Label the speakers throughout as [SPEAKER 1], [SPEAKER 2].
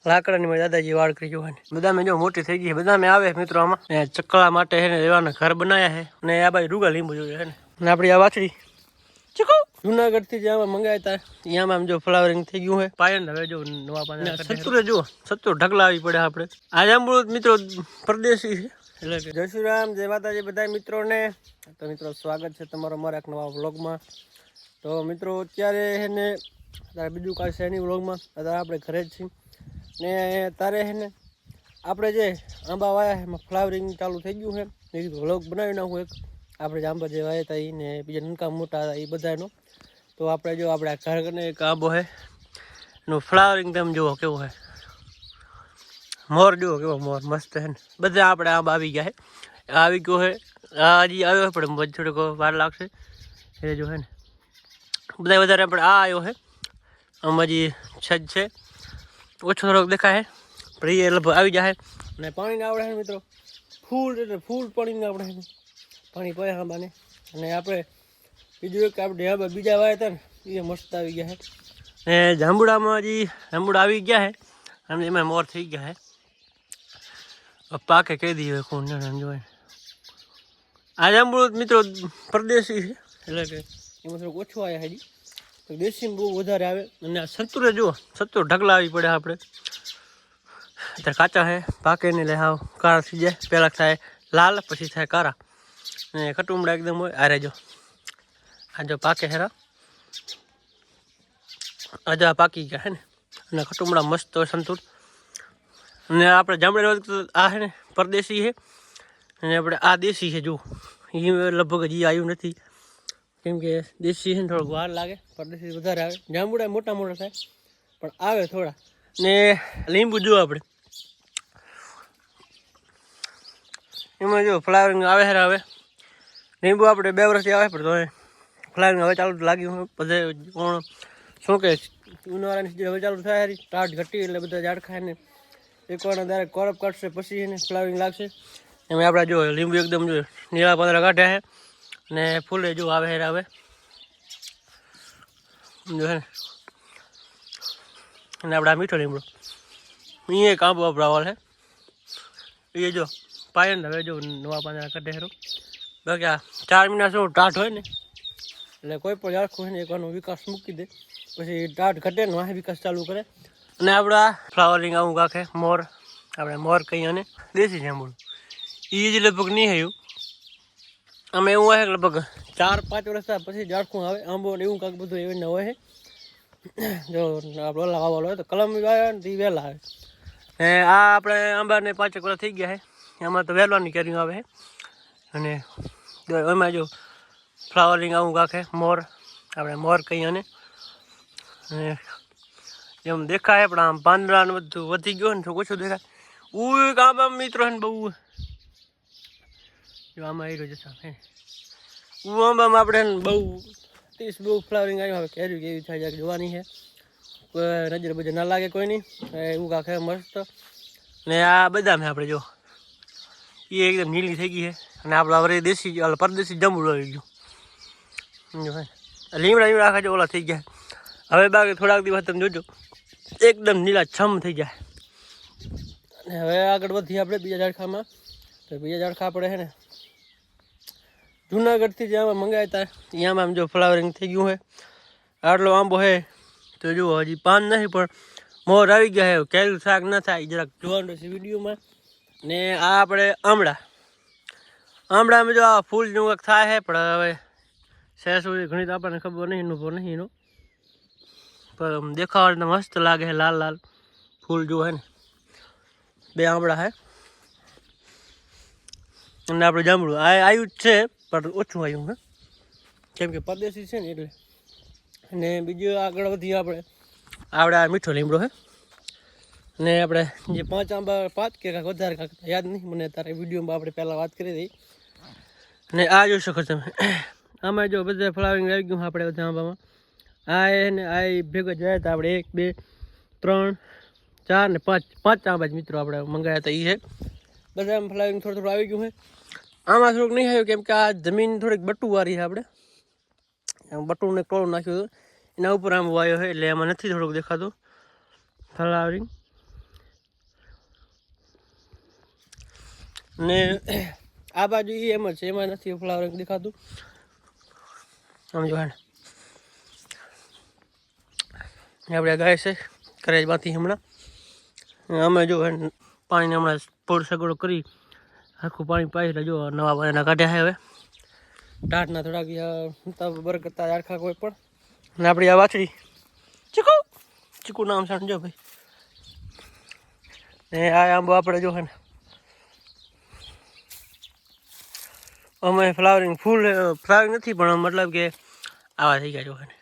[SPEAKER 1] લાકડાની મેં દાદાજી વાળ કરી જોવાની બદામે જો મોટી થઈ ગઈ બદામે આવે મિત્રો આમાં ચકલા માટે હે ને રહેવાના ઘર બનાવ્યા છે અને આ બાજુ રૂગા લીંબુ જોઈએ છે ને અને આપણી આ વાછડી ચીકુ જુનાગઢ થી જ્યાં મંગાવ્યા હતા ત્યાંમાં આમ જો ફ્લાવરિંગ થઈ ગયું છે પાયન હવે જો નવા પાના સત્તુરે જો સત્તુ ઢગલાવી પડે આપણે આ જાંબુ મિત્રો પરદેશી છે એટલે કે જય શ્રી રામ જય માતાજી બધા મિત્રોને તો મિત્રો સ્વાગત છે તમારો મારા એક નવા વ્લોગમાં તો મિત્રો અત્યારે હે ને તારે બીજું કાંઈ છે એની વ્લોગમાં અત્યારે આપણે ઘરે જ છીએ ને તારે હે ને આપણે જે આંબા વાયા એમાં ફ્લાવરિંગ ચાલુ થઈ ગયું છે એ કીધું વ્લોગ બનાવી નાખું એક આપણે જે આંબા જે વાયા હતા એ ને બીજા નનકા મોટા હતા એ બધાનો તો આપણે જો આપણે આ ઘર કરીને એક આંબો છે એનું ફ્લાવરિંગ તમે જુઓ કેવું છે મોર જુઓ કેવો મોર મસ્ત છે ને બધા આપણે આંબા આવી ગયા છે આવી ગયો છે આ હજી આવ્યો પણ થોડીક વાર લાગશે એ જો છે ને બધા વધારે આપણે આ આવ્યો છે આમાં હજી છજ છે ઓછો થોડોક દેખાય પણ એ લગભગ આવી જાય અને પાણીને આવડે છે મિત્રો ફૂલ એટલે ફૂલ પાણીને આવડે છે પાણી પડે આંબાને અને આપણે બીજું એક આપણે આંબા બીજા વાયા હતા ને એ મસ્ત આવી ગયા છે ને જાંબુડામાં હજી જાંબુડા આવી ગયા છે અને એમાં મોર થઈ ગયા છે પાકે કહી દઈએ કોણ જોઈ આ જાંબુડું મિત્રો પરદેશી છે એટલે કે એમાં થોડુંક ઓછું આવ્યા હજી તો દેશી બહુ વધારે આવે અને આ સંતુરે જુઓ સત્તુ ઢગલા આવી પડે આપણે અત્યારે કાચા છે પાકે ને લે હાવ કાળા થઈ જાય પહેલાં થાય લાલ પછી થાય કાળા અને કટુંબડા એકદમ હોય આ રેજો આ જો પાકે હેરા આજે આ પાકી ગયા છે ને અને કટુંબડા મસ્ત હોય સંતુર અને આપણે જામડે આ છે ને પરદેશી છે અને આપણે આ દેશી છે જો એ લગભગ હજી આવ્યું નથી કેમ કે દેશી છે ને થોડોક વાર લાગે પરદેશી વધારે આવે જાંબુડા મોટા મોટા થાય પણ આવે થોડા ને લીંબુ જુઓ આપણે એમાં જો ફ્લાવરિંગ આવે હેરા હવે લીંબુ આપણે 2 વર્ષથી આવે પણ તો ફ્લાવરિંગ હવે ચાલુ લાગ્યું બધે કોણ શું કે ઉનાળાની સીઝન હવે ચાલુ થાય હારી ટાટ ઘટી એટલે બધા ઝાડ ખાય ને એકવાર ડાયરેક્ટ કોરપ કાઢશે પછી એને ફ્લાવરિંગ લાગશે એમાં આપણે જો લીંબુ એકદમ જો નીળા પાંદડા કાઢ્યા છે અને ફૂલે જો આવે હેરા હવે જો હે અને આપણે આ મીઠો લીમડો અહીંયા એક આંબો વાપરાવાલ છે એ જો પાયન હવે જો નવા પાંદડા કાઢે હેરો બાકી આ 4 મહિના શું ટાટ હોય ને એટલે કોઈ પણ ઝાડખું હોય ને એકવાનો વિકાસ મૂકી દે પછી ટાટ ઘટે ને વાહ વિકાસ ચાલુ કરે અને આપણા ફ્લાવરિંગ આવું કાંખે મોર આપણે મોર કહીએ અને દેશી જાંબુડું એ જ લગભગ નહીં થયું અમે એવું હોય લગભગ 4-5 વર્ષ પછી ઝાડખું આવે આંબો ને એવું કાંક બધું એવું હોય છે જો આપણે ઓલા વાવલ હોય તો કલમ આવે ને તે વહેલા આવે ને આ આપણે આંબાને 5 વર્ષ થઈ ગયા છે એમાં તો વહેલાની કેરીઓ આવે અને એમાં જો ફ્લાવરિંગ આવું કાંખે મોર આપણે મોર કહીએ અને એમ દેખાય પણ આમ પાંદડા ને બધું વધી ગયો ને થોડું ઓછું દેખાય એક આંબા મિત્રો ને બહુ જો આમાં આવી રહ્યો જતા હે આંબામાં આપણે બહુ 30 બહુ ફ્લાવરિંગ આવ્યું હવે કેરી કેવી થાય જાય જોવાની છે કોઈ નજર બજર ના લાગે કોઈ નહીં એવું કાંખે મસ્ત ને આ બદામ છે આપણે જો એ એકદમ નીલી થઈ ગઈ છે અને આપણે હવે દેશી પરદેશી જાંબુડું આવી ગયું લીમડા આખા જો ઓલા થઈ ગયા હવે બાકી થોડાક દિવસ તમે જોજો એકદમ નીલા છમ થઈ જાય અને હવે આગળ વધીએ આપણે બીજા ઝાડખામાં તો બીજા ઝાડખા આપણે છે ને જુનાગઢથી જ્યાં મંગાવ્યા હતા ત્યાંમાં આમ જો ફ્લાવરિંગ થઈ ગયું છે આટલો આંબો છે તો જુઓ હજી પાન નથી પણ મોર આવી ગયા છે કેરું શાક ન થાય જરાક જોવાનું છે વિડીયોમાં ને આ આપણે આમળામાં જો આ ફૂલ જેવું કંઈક થાય છે પણ હવે શેર સુધી ઘણી તો આપણને ખબર નહીં અનુભવ નહીં એનો પણ દેખાવા મસ્ત લાગે છે લાલ લાલ ફૂલ જો હે ને 2 આંબળા છે અને આપણે જાંબુડું આ આવ્યું જ છે પણ ઓછું આવ્યું હે કેમ કે પરદેશી છે ને એટલે અને બીજું આગળ વધીએ આપણે આ મીઠો લીમડો છે અને આપણે જે 5 આંબા 5 કે કાંઈક વધારે કાંઈક યાદ નહીં મને તારે વિડીયોમાં આપણે પહેલાં વાત કરી દઈ અને આ જોઈ શકો તમે આમાં જો બધા ફ્લાવરિંગ આવી ગયું આપણે બધા આંબામાં આ એને આ ભેગો જાય તો આપણે 1 2 3 4 ને 5 આંબા જ મિત્રો આપણે મંગાવ્યા હતા એ છે બધા ફ્લાવરિંગ થોડું થોડું આવી ગયું છે આમાં થોડુંક નહીં આવ્યું કેમ કે આ જમીન થોડીક બટુવાળી છે આપણે બટુને ટોળું નાખ્યું હતું એના ઉપર આમ વાયો છે એટલે એમાં નથી થોડુંક દેખાતું ફ્લાવરિંગ ને આ બાજુ એ એમ જ છે, એમાં નથી ફ્લાવરિંગ દેખાતું. સમજો હે ને આપણે ગાય છે કરેજમાંથી હમણાં અમે જો પાણીને હમણાં પોર સગવડો કરી આખું પાણી પાઈ જો નવા પાણીના કાઢ્યા છે. હવે ટાટના થોડાક બર કરતા આખા કોઈ પણ ને આપણી આ વાછડી ચીકુ ચીકુ નામ સમજો ભાઈ. ને આ આંબો આપણે જો ને અમે ફ્લાવરિંગ ફૂલ ફ્લાવરિંગ નથી પણ મતલબ કે આવા થઈ ગયા જો ને.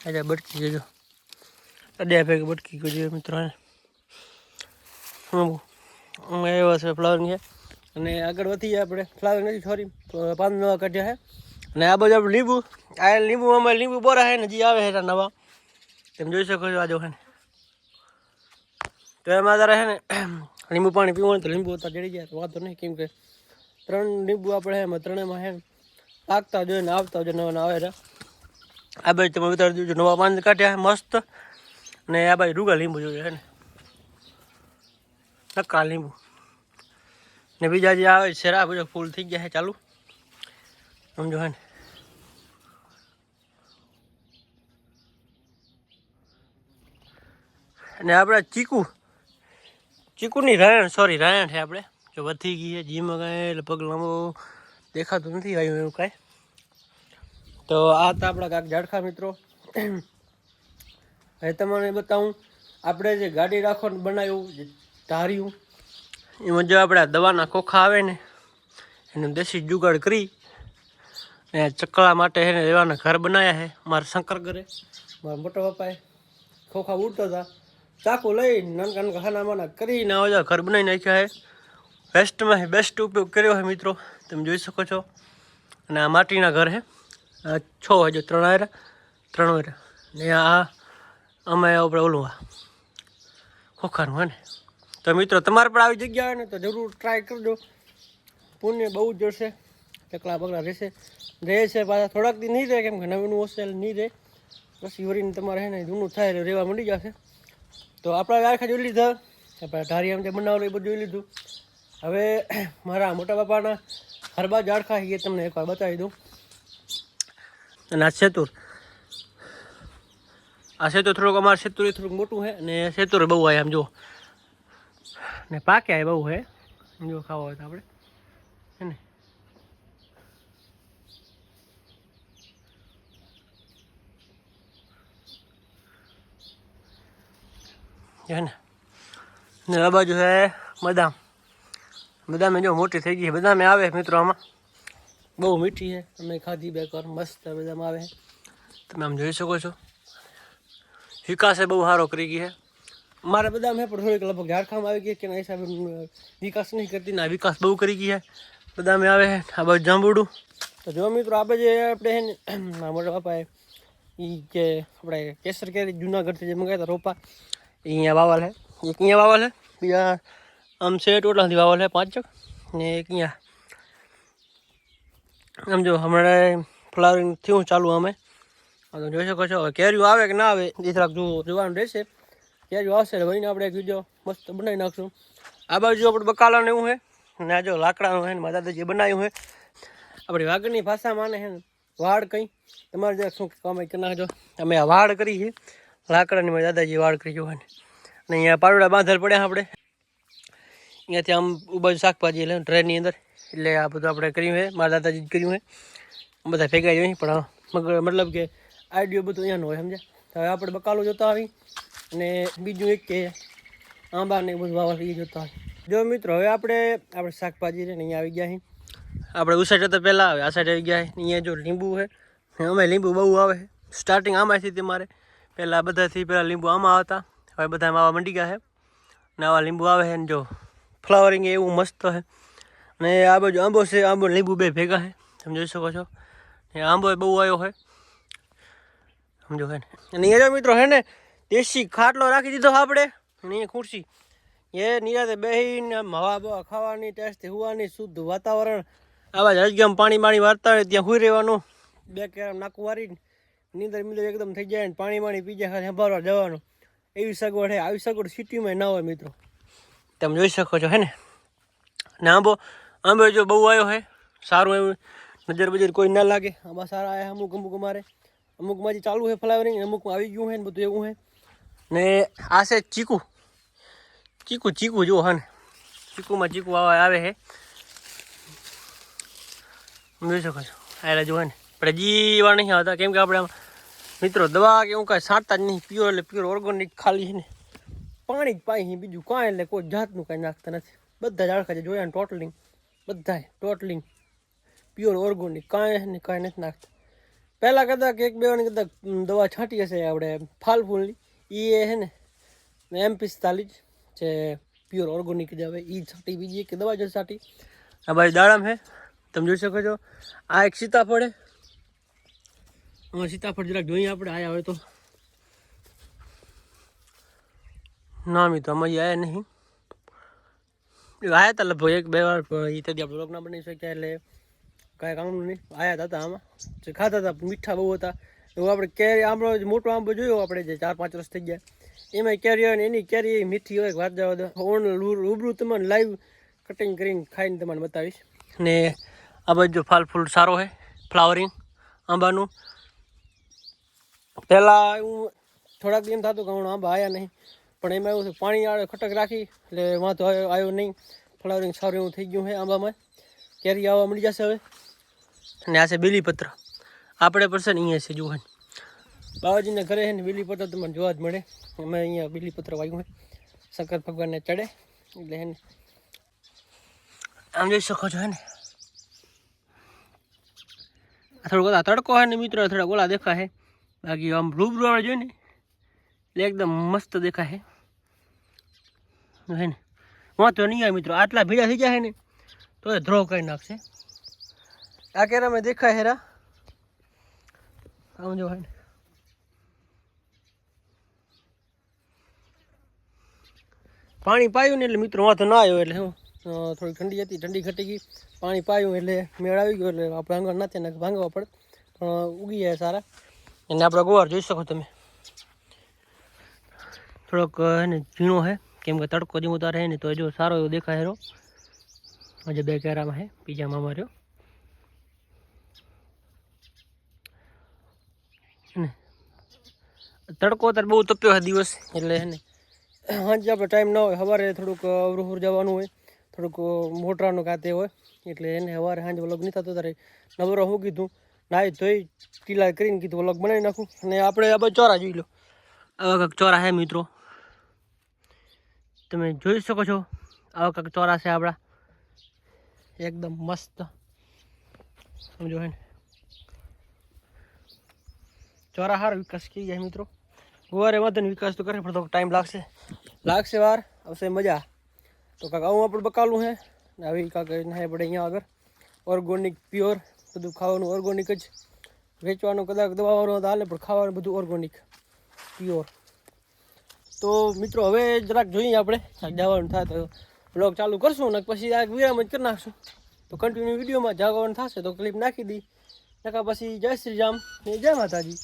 [SPEAKER 1] આજે બટકી જજો અડ્યા ભેગી બટકી ગયો મિત્રો ને એવા છે ફ્લાવરિંગ છે. અને આગળ વધીએ આપણે ફ્લાવરિંગ નથી સોરી પાંચ નવા કાઢ્યા છે. અને આ બાજુ આપણે લીંબુ આ લીંબુ અમારે લીંબુ બોરા છે ને જે આવે છે નવા તમે જોઈ શકો છો. આ જો ને તો એમાં તારે છે ને લીંબુ પાણી પીવાનું તો લીંબુ હતા જડી જાય તો વાંધો નહીં, કેમ કે 3 લીંબુ આપણે એમાં ત્રણેયમાં છે ને પાકતા જોઈએ ને આવતા જોઈએ નવા આવે છે. આ બાજુ તમે ઉતારી દેજો નવા પાણી કાઢ્યા મસ્ત. અને આ બાજુ રૂગા લીંબુ જોઈએ છે ને નક્કા લીંબુ ને બીજા જે આવે છે આ બધા ફૂલ થઈ ગયા છે ચાલુ સમજો હે ને. અને આપણે ચીકુની રાયણ સોરી રાયણ છે આપણે જો વધી ગઈ છે જીમાં કાંઈ લગભગ લાંબો દેખાતું નથી આવ્યું એવું કાંઈ. તો આ હતા આપણા કાંક ઝાડખા મિત્રો. હવે તમને બતાવું આપણે જે ગાડી રાખવાનું બનાવ્યું જે ધાર્યું એમાં જો આપણે દવાના ખોખા આવે ને એનું દેશી જુગાડ કરી ને ચકલા માટે એને રહેવાના ઘર બનાવ્યા છે. મારા શંકર ઘરે મારા મોટા પપ્પાએ ખોખા ઉડતા હતા ચાકુ લઈ નાનકા નાનકા ખાનામાના કરીને આવા ઘર બનાવી નાખ્યા છે. વેસ્ટમાં બેસ્ટ ઉપયોગ કર્યો છે મિત્રો તમે જોઈ શકો છો. અને આ માટીના ઘર છે 6 હજુ 3 આવ્યા ને આ અમે આપણે ઓલું ખોખાનું હે ને. તો મિત્રો તમારે પણ આવી જગ્યા હોય ને તો જરૂર ટ્રાય કરજો. પુણ્ય બહુ જ જશે, ચકલા બગલા રહેશે રહે છે પાછા થોડાક દી નહીં રહે કેમ કે નવીનું હોસ્ટેલ નહીં રહે પછી વરીને તમારે હે ને જૂનું થાય રહેવા માંડી જશે. તો આપણા આખા જોઈ લીધા આપણે ધારિયામ જે બનાવેલું એ બધું જોઈ લીધું. હવે મારા મોટા બાપાના હરબા ઝાડખા એ તમને એકવાર બતાવી દઉં. અને આ સેતુર થોડુંક અમારે સેતુર થોડુંક મોટું છે અને સેતુર બહુ આવે આમ જો ને પાક્યા બહુ છે જો ખાવા હોય તો આપણે હે ને. ને આ બાજુ છે બદામ જો મોટી થઈ ગઈ છે. બદામે આવે મિત્રો આમાં બહુ મીઠી છે અમે ખાધી બેકર મસ્ત બદામ આવે તમે આમ જોઈ શકો છો. વિકાસે બહુ સારો કરી ગઈ છે. મારે બદામ હે પણ થોડીક લગભગ ઝાડખામાં આવી ગઈ કે એના હિસાબે વિકાસ નહીં કરતી ને વિકાસ બહુ કરી ગઈ છે. બદામે આવે છે આ બાજુ જાંબુડું. તો જો મિત્રો આ બાજુ આપણે મોટા બાપાએ એ કે આપણે કેસર કેરી જુનાગઢથી જે મંગાવ્યા હતા રોપા એ અહીંયા વાવલ છે. એક અહીંયા વાવલ છે, બીજા આમ છે ટોટલાથી વાવલ છે 5 ને એક અહીંયા આમ જો હમણાં ફ્લાવરિંગ થયું ચાલુ અમે તો જોઈ શકો છો. કેરીઓ આવે કે ના આવે એ થોડાક જોવાનું રહેશે. કેરીઓ આવશે એટલે વહીને આપણે એક વિડીયો મસ્ત બનાવી નાખશું. આ બાજુ આપણે બકાલાને એવું છે અને આ જો લાકડાનું છે ને મારા દાદાજીએ બનાવ્યું છે. આપણી વાગડની ભાષામાં ને છે ને વાડ કંઈ તમારે જરાક શું કમાઈ કરી નાખજો. અમે આ વાડ કરી છે લાકડાની મારા દાદાજીએ વાડ કરી જોવા ને. અને અહીંયા પાડોડા બાંધેલ પડ્યા આપણે અહીંયાથી આમ બાજુ શાકભાજી એટલે ટ્રેનની અંદર એટલે આ બધું આપણે કર્યું છે મારા દાદાજી કર્યું છે બધા ભેગા જોઈએ પણ મતલબ કે આઈડિયો બધું અહીંયાનો હોય સમજ્યા. હવે આપણે બકાલું જોતા આવી અને બીજું એક કે આંબા ને બધું વાવવા એ જોતા હોય. જો મિત્રો હવે આપણે શાકભાજી છે ને અહીંયા આવી ગયા છીએ. આપણે ઉસ સાઈડ તો પહેલાં આવે આ સાઈડ આવી ગયા અહીંયા જો લીંબુ છે અમે લીંબુ બહુ આવે સ્ટાર્ટિંગ આમાંથી તમારે પહેલાં બધાથી પહેલાં લીંબુ આમાં આવતા હવે બધા આવા મંડી ગયા છે ને આવા લીંબુ આવે છે ને જો ફ્લાવરિંગ એવું મસ્ત છે. અને આ બાજુ આંબો છે આંબો લીંબુ બે ભેગા છે તમે જોઈ શકો છો. આંબો બહુ આવ્યો હોય સમજો હે ને. અને અહીંયા જો મિત્રો હે ને દેશી ખાટલો રાખી દીધો આપણે અને એ ખુરશી એ નિરાતે બેસીને હવા બવા ખાવાની ટેસ્ટથી હોવાની શુદ્ધ વાતાવરણ આવા જ હજગમ પાણી વારતા હોય ત્યાં સુઈ રહેવાનું 2 કેરામ નાકું વારીને નીંદર એકદમ થઈ જાય ને પાણી પી જાય સંભાળવા જવાનું એવી સગવડ છે. આવી સગવડ સિટીમાં ના હોય મિત્રો, તમે જોઈ શકો છો હે ને. ને આંબો જો બહુ આવ્યો છે, સારું એવું નજર બજર કોઈ ના લાગે. આંબા સારા આવ્યા અમુક અમારે, અમુકમાં જે ચાલુ છે ફ્લાવરિંગ, અમુકમાં આવી ગયું છે ને બધું એવું છે. ને આ છે ચીકુ જુઓ હા ને, ચીકુ આવે છે, જોઈ શકો છો. આયલા જો ને આપણે જીવા નહીં આવતા, કેમ કે આપણે મિત્રો દવા કે એવું કાંઈ છાંટતા જ નહીં. પ્યોર એટલે પ્યોર ઓર્ગોનિક ખાલી છે ને પાણી જ પાઈ, બીજું કાંઈ એટલે કોઈ જાતનું કાંઈ નાખતા નથી. બધા જ આળખા છે જોયા ને, ટોટલિંગ પ્યોર ઓર્ગોનિક, કાંઈ ને કાંઈ નથી નાખતા. પહેલાં કદાચ એક બે વાર કદાચ દવા છાંટી હશે આપણે ફાલફૂલની, એ છે ને M45 જે પ્યોર ઓર્ગોનિક જ આવે એ છાંટી, બીજી એક દવા જ છાંટી. આ બાજુ દાડમ છે, તમે જોઈ શકો છો. આ એક સીતાફળ છે, સીતાફળ જરાક જોઈએ આપણે આયા હોય તો. ના મિત્રો અમે આયા નહીં, આયા હતા લગભગ એક બે વાર, એ તેથી આપણે લોક ના બની શક્યા એટલે કાંઈ કામનું નહીં. આયા હતા આમાં જે ખાતા હતા, મીઠા બહુ હતા. એવું આપણે કેરી આંબો મોટો આંબો જોયો આપણે જે 4-5 વર્ષ થઈ ગયા, એમાં કેરી હોય ને એની કેરી મીઠી હોય, વાત જવા દો. રૂબરૂ તમને લાઈવ કટિંગ કરીને ખાઈને તમને બતાવીશ. ને આ બાજુ ફાલ ફૂલ સારો છે, ફ્લાવરિંગ આંબાનું. પહેલાં હું થોડાક એમ થતું કે હું આંબા આવ્યા નહીં, પણ એમાં એવું છે પાણી આડે ખટક રાખી એટલે વાંધો આવ્યો નહીં. ફ્લાવરિંગ સારું એવું થઈ ગયું છે આંબામાં, કેરી આવવા મળી જશે હવે. અને આ છે બીલીપત્ર, આપણે પર છે ને અહીંયા છે જુઓ, બાબાજીને ઘરે છે ને બીલીપત્ર તમને જોવા જ મળે. અમે અહીંયા બીલીપત્ર વાગ્યું છે, શંકર ભગવાનને ચડે એટલે હે ને આમ જોઈ શકો છો હે ને. થોડુંક બધા તડકો છે ને મિત્રો, થોડા ગોળા દેખાય, બાકી આમ રૂબરૂ આપણે જોઈએ ને એટલે એકદમ મસ્ત દેખાય હે ને. વાંધો નહીં આવે મિત્રો, આટલા ભીડા થઈ જાય ને તો એ ધ્રો કરી નાખશે. આ કેરામાં દેખાય હેરા આમ જો હે ને, પાણી પાયું ને એટલે મિત્રો વાંધો ના આવ્યો. એટલે હું થોડી ઠંડી હતી, ઠંડી ઘટી ગઈ, પાણી પાયું એટલે મેળ આવી ગયો. એટલે આપણે આંગણ નાખે ને ભાંગવા પડે, પણ ઉગી જાય સારા. અને આપણો ગુવાર જોઈ શકો તમે, થોડોક એને ઝીણો છે, કેમ કે તડકો જેવું તારે હે ને તો જો સારો એવો દેખાય હેરો. હજુ બે કેરામાં છે, બીજામાં માર્યો ને. તડકો અત્યારે બહુ તપ્યો છે દિવસ, એટલે હે ને સાંજે આપણે ટાઈમ ના હોય, સવારે થોડુંક અવરું જવાનું હોય, થોડુંક મોટરાનું કાતે હોય, એટલે એને સવારે સાંજે વ્લોગ નહીં થતો. ત્યારે નવરો હું કીધું નાહી ધોઈ ટીલા કરીને કીધું વ્લોગ બનાવી નાખું. અને આપણે આ બધા ચોરા જોઈ લો, આવા કાંઈક ચોરા છે મિત્રો, તમે જોઈ શકો છો. આવા કાંઈક ચોરા છે આપણા, એકદમ મસ્ત સમજો હે ને. ચોરા સારો વિકાસ કરી જાય મિત્રો. ગુવારે વધુ વિકાસ તો કરે, પણ તો ટાઈમ લાગશે વાર આવશે મજા. તો કાંક આવું આપણે બકાલું છે ને, આવી કાંક ના પડે અહીંયા આગળ ઓર્ગોનિક પ્યોર બધું ખાવાનું ઓર્ગોનિક જ, વેચવાનું કદાચ દવાવાળું હાલે, પણ ખાવાનું બધું ઓર્ગોનિક પ્યોર. તો મિત્રો હવે જરાક જોઈએ આપણે જવાનું થાય તો બ્લોગ ચાલુ કરશું, ને પછી આ વિરામ જ કરી નાખશું. તો કન્ટિન્યુ વિડીયોમાં જવાનું થશે તો ક્લિપ નાખી દી, નકા પછી જય શ્રી રામ ને જય માતાજી.